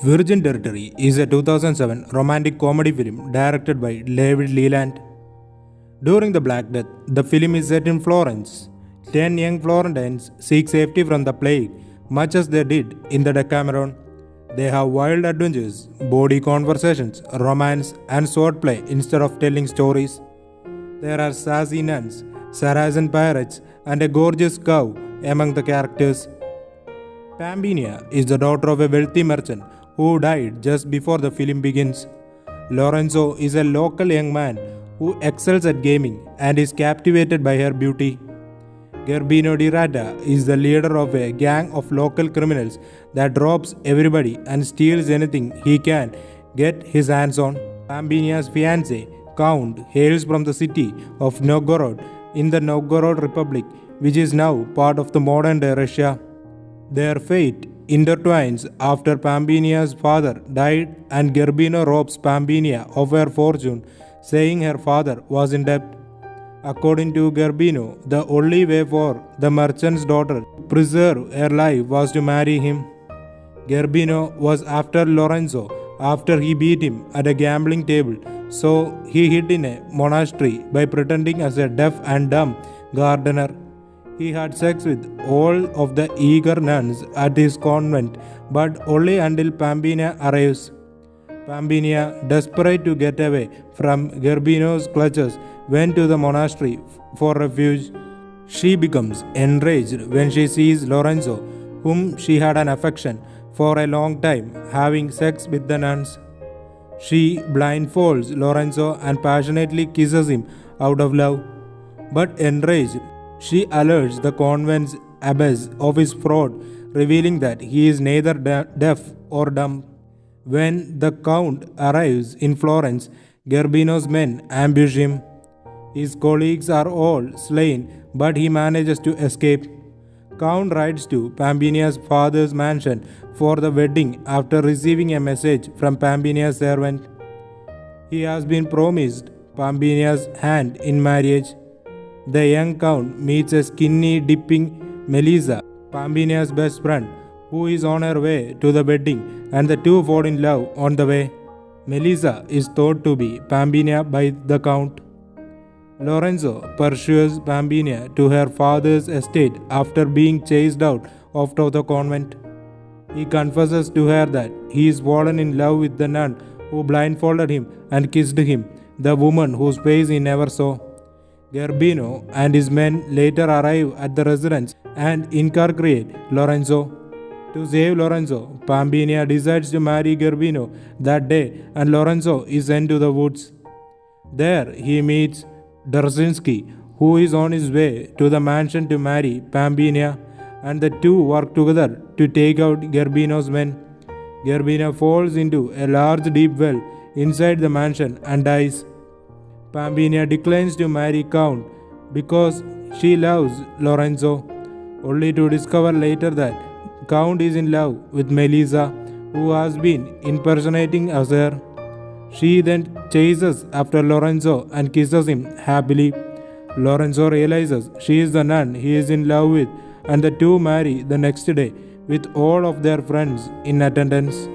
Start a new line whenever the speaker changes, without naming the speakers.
Virgin Territory is a 2007 romantic comedy film directed by David Leland. During the Black Death, the film is set in Florence. 10 young Florentines seek safety from the plague, much as they did in the Decameron. They have wild adventures, bawdy conversations, romance, and swordplay instead of telling stories. There are sassy nuns, Saracen pirates, and a gorgeous cow among the characters. Pampinea is the daughter of a wealthy merchant who died just before the film begins. Lorenzo is a local young man who excels at gaming and is captivated by her beauty. Gerbino di Rata is the leader of a gang of local criminals that robs everybody and steals anything he can get his hands on. Pampinea's fiancé, Count, hails from the city of Novgorod in the Novgorod Republic, which is now part of the modern-day Russia. Their fate intertwines after Pampinea's father died and Gerbino robs Pampinea of her fortune, saying her father was in debt. According to Gerbino, the only way for the merchant's daughter to preserve her life was to marry him. Gerbino was after Lorenzo after he beat him at a gambling table, so he hid in a monastery by pretending as a deaf and dumb gardener. He had sex with all of the eager nuns at his convent, but only until Pampinea arrives. Pampinea, desperate to get away from Gerbino's clutches, went to the monastery for refuge. She becomes enraged when she sees Lorenzo, whom she had an affection for a long time, having sex with the nuns. She blindfolds Lorenzo and passionately kisses him out of love. But enraged, she alerts the convent's abbess of his fraud, revealing that he is neither deaf or dumb. When the Count arrives in Florence, Gerbino's men ambush him. His colleagues are all slain, but he manages to escape. Count rides to Pampinea's father's mansion for the wedding after receiving a message from Pampinea's servant. He has been promised Pampinea's hand in marriage. The young Count meets a skinny dipping Melissa, Pampinea's best friend, who is on her way to the wedding, and the two fall in love on the way. Melissa is thought to be Pampinea by the Count. Lorenzo pursues Pampinea to her father's estate after being chased out of the convent. He confesses to her that he is fallen in love with the nun who blindfolded him and kissed him, the woman whose face he never saw. Gerbino and his men later arrive at the residence and incarcerate Lorenzo. To save Lorenzo, Pampinea decides to marry Gerbino that day and Lorenzo is sent to the woods. There he meets Dzerzhinsky, who is on his way to the mansion to marry Pampinea, and the two work together to take out Gerbino's men. Gerbino falls into a large deep well inside the mansion and dies. Pampinea declines to marry Count because she loves Lorenzo, only to discover later that Count is in love with Melissa, who has been impersonating as her. She then chases after Lorenzo and kisses him happily. Lorenzo realizes she is the nun he is in love with, and the two marry the next day with all of their friends in attendance.